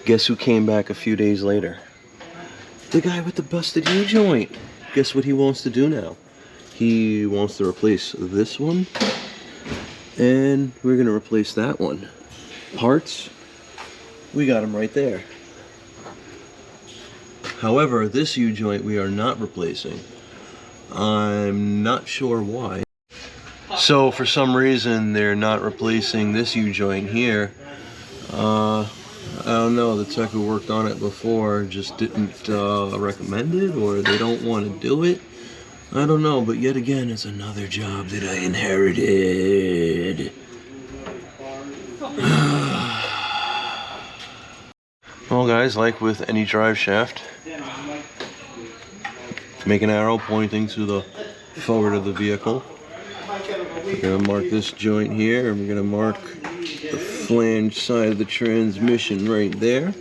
Guess who came back a few days later? The guy with the busted U-joint. Guess what he wants to do now? He wants to replace this one, and we're gonna replace that one. Parts, we got them right there. However, this U-joint we are not replacing. I'm not sure why. So for some reason they're not replacing this U-joint here. I don't know, the tech who worked on it before just didn't recommend it, or they don't want to do it. I don't know, but yet again, it's another job that I inherited. Well guys, like with any drive shaft, make an arrow pointing to the forward of the vehicle. We're going to mark this joint here, and we're going to mark the flange side of the transmission right there.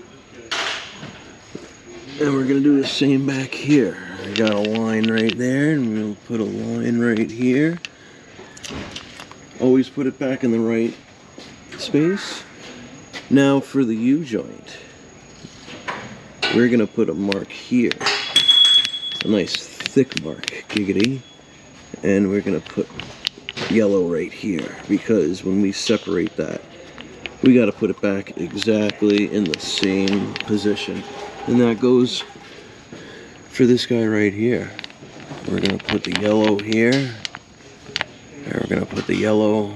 And we're going to do the same back here. I got a line right there, and we'll put a line right here. Always put it back in the right space. Now for the U-joint, we're going to put a mark here. A nice thick mark, giggity. And we're going to put yellow right here, because when we separate that, we got to put it back exactly in the same position. And that goes for this guy right here. We're going to put the yellow here, and we're going to put the yellow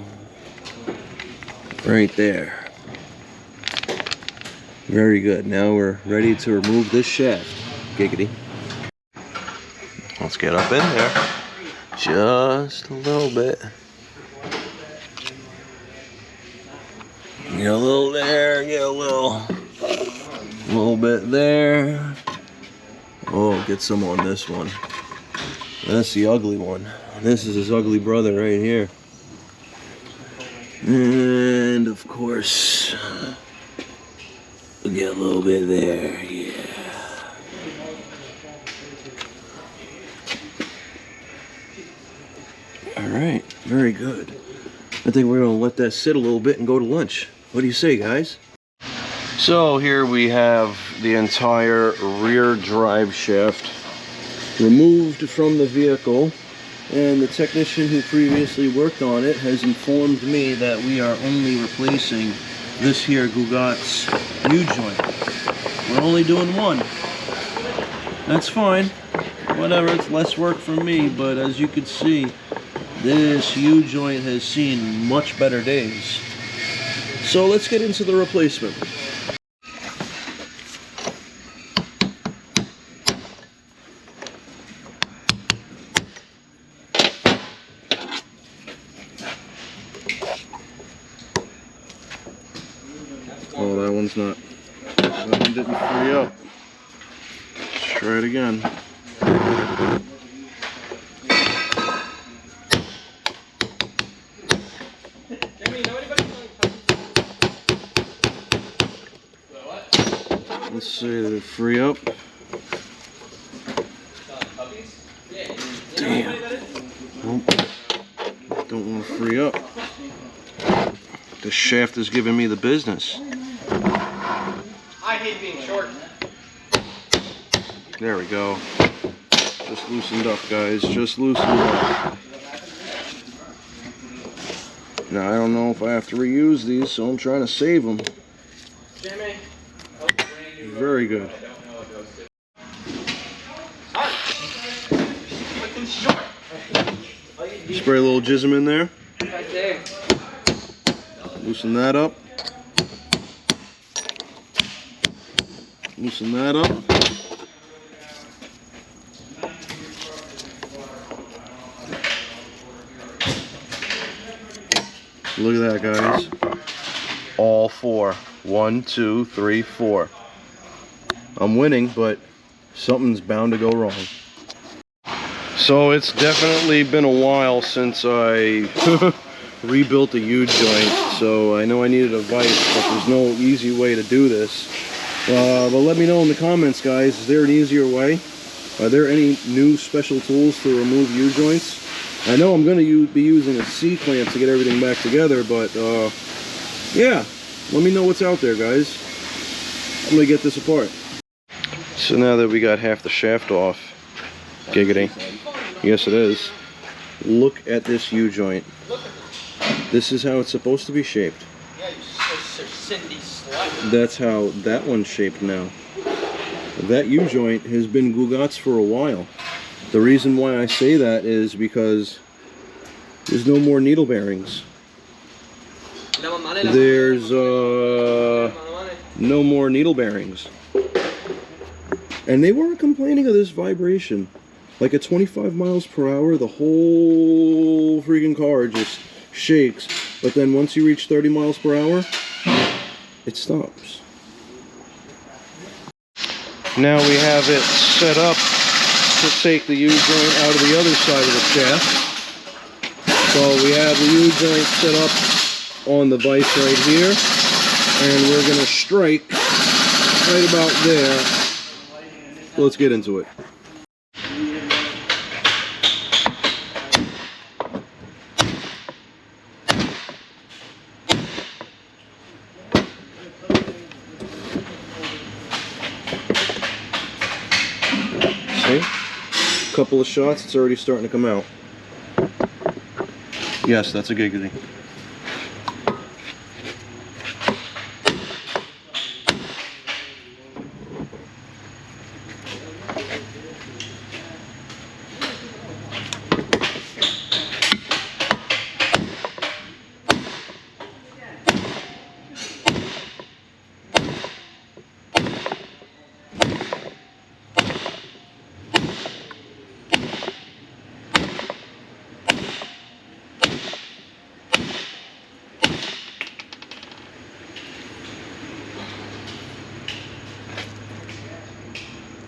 right there. Very good. Now we're ready to remove this shaft. Giggity. Let's get up in there. Just a little bit. Get a little there, get a little bit there. Oh, get some on this one. That's the ugly one. This is his ugly brother right here. And of course, we'll get a little bit there, yeah. Alright, very good. I think we're going to let that sit a little bit and go to lunch. What do you say, guys? So here we have the entire rear drive shaft removed from the vehicle, and the technician who previously worked on it has informed me that we are only replacing this here Gougat's U-joint. We're only doing one. That's fine. Whatever, it's less work for me, but as you can see, this U-joint has seen much better days. So let's get into the replacement. Oh, that one's not. That one didn't free up. Let's try it again. Let's see, did it free up? Damn. Nope. Don't want to free up. The shaft is giving me the business. I hate being short. There we go. Just loosened up, guys. Just loosened up. Now, I don't know if I have to reuse these, so I'm trying to save them. Jimmy. Very good. Spray a little jism in there. Right there. Loosen that up. Loosen that up. Look at that, guys. All four. 1, 2, 3, 4. I'm winning, but something's bound to go wrong. So it's definitely been a while since I rebuilt a U-joint, so I know I needed a vise, but there's no easy way to do this. But let me know in the comments, guys, is there an easier way? Are there any new special tools to remove U-joints? I know I'm going to be using a C-clamp to get everything back together, but yeah, let me know what's out there, guys. I'm gonna get this apart. So now that we got half the shaft off, giggity, yes it is, look at this U-joint. This is how it's supposed to be shaped. Yeah, you're Cindy slut. That's how that one's shaped now. That U-joint has been Gugats for a while. The reason why I say that is because there's no more needle bearings. There's no more needle bearings. And they weren't complaining of this vibration. Like at 25 miles per hour, the whole freaking car just shakes. But then once you reach 30 miles per hour, it stops. Now we have it set up to take the U-joint out of the other side of the shaft. So we have the U-joint set up on the vise right here, and we're going to strike right about there. So let's get into it. See? Couple of shots, it's already starting to come out. Yes, that's a giggity.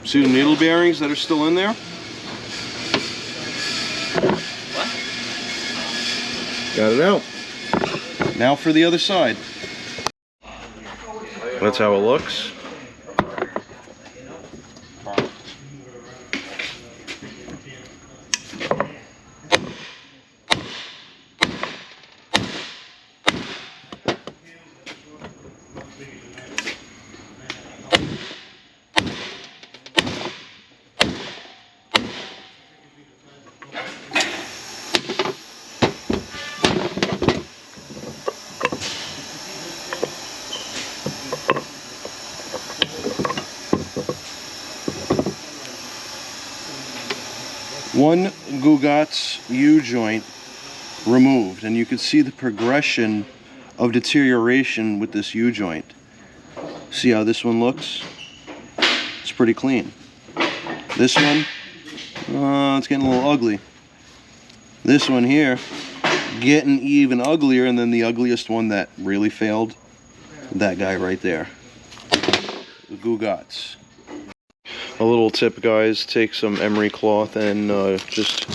See the needle bearings that are still in there? What? Got it out. Now for the other side. That's how it looks. One Gugats U-joint removed, and you can see the progression of deterioration with this U-joint. See how this one looks? It's pretty clean. This one, it's getting a little ugly. This one here, getting even uglier, and then the ugliest one that really failed, that guy right there. The Gugats. A little tip, guys, take some emery cloth and just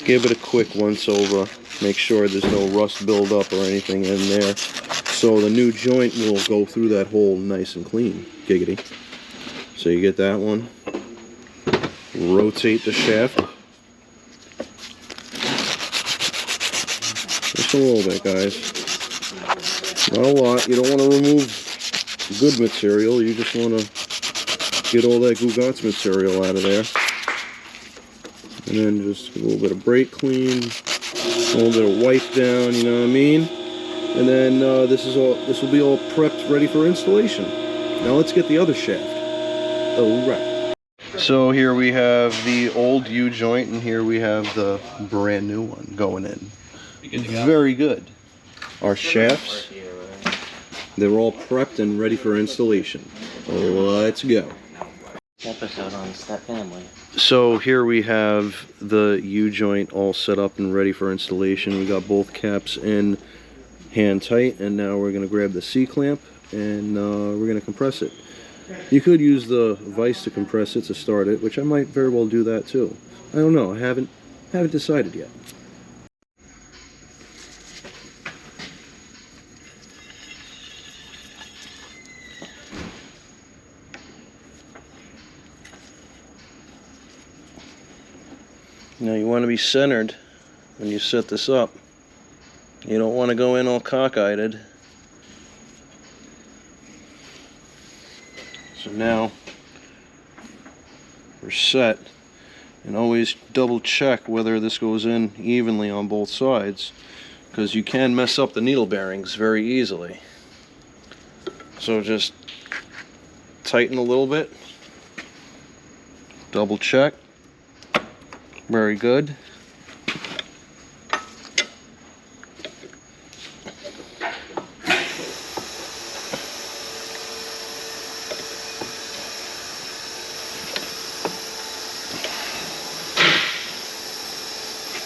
give it a quick once over. Make sure there's no rust buildup or anything in there, so the new joint will go through that hole nice and clean. Giggity. So you get that one. Rotate the shaft. Just a little bit, guys. Not a lot. You don't want to remove good material. You just want to get all that Gugats material out of there. And then just a little bit of brake clean, a little bit of wipe down, you know what I mean? And then this will be all prepped, ready for installation. Now let's get the other shaft. Oh, right. So here we have the old U-joint, and here we have the brand new one going in. Very good. Our shafts, they're all prepped and ready for installation. Let's go. Episode on Step Family. So here we have the U-joint all set up and ready for installation. We got both caps in hand tight, and now we're going to grab the C-clamp and we're going to compress it. You could use the vise to compress it to start it, which I might very well do that too. I don't know. I haven't decided yet. Now you want to be centered when you set this up. You don't want to go in all cockeyed. So now we're set. And always double check whether this goes in evenly on both sides, because you can mess up the needle bearings very easily. So just tighten a little bit, double check. Very good.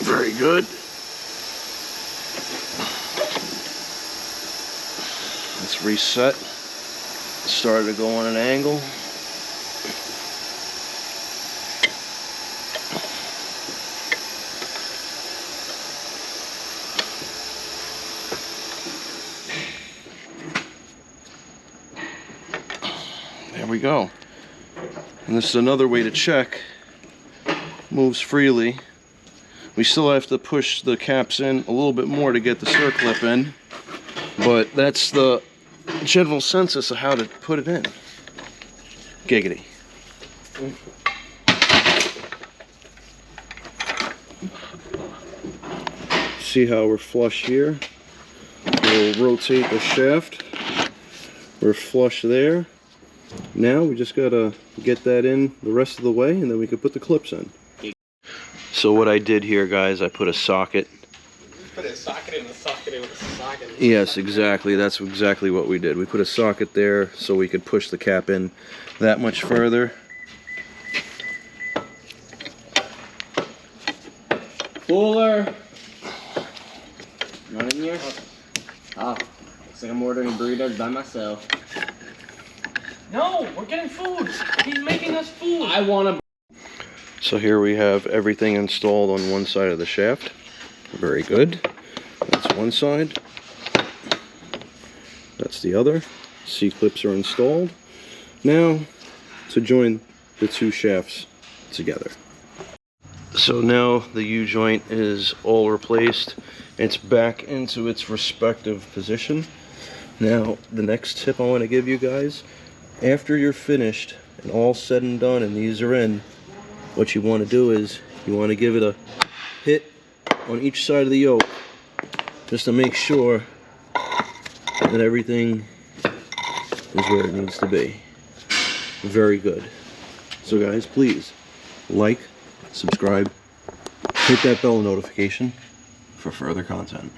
Very good. Let's reset. Started to go on an angle. There we go. And this is another way to check. Moves freely. We still have to push the caps in a little bit more to get the circlip in, but that's the general census of how to put it in. Giggity. See how we're flush here? We'll rotate the shaft. We're flush there. Now we just gotta get that in the rest of the way, and then we can put the clips in. So what I did here, guys, I put a socket. Put a socket in a socket in a socket. Yes, exactly. That's exactly what we did. We put a socket there so we could push the cap in that much further. Cooler! Not in here? Oh, looks like I'm ordering burritos by myself. No, we're getting food. He's making us food. I want a. So here we have everything installed on one side of the shaft. Very good. That's one side. That's the other. C-clips are installed. Now to join the two shafts together. So now the U-joint is all replaced. It's back into its respective position. Now the next tip I want to give you guys, after you're finished and all said and done and these are in, what you want to do is you want to give it a hit on each side of the yoke just to make sure that everything is where it needs to be. Very good. So guys, please like, subscribe, hit that bell notification for further content.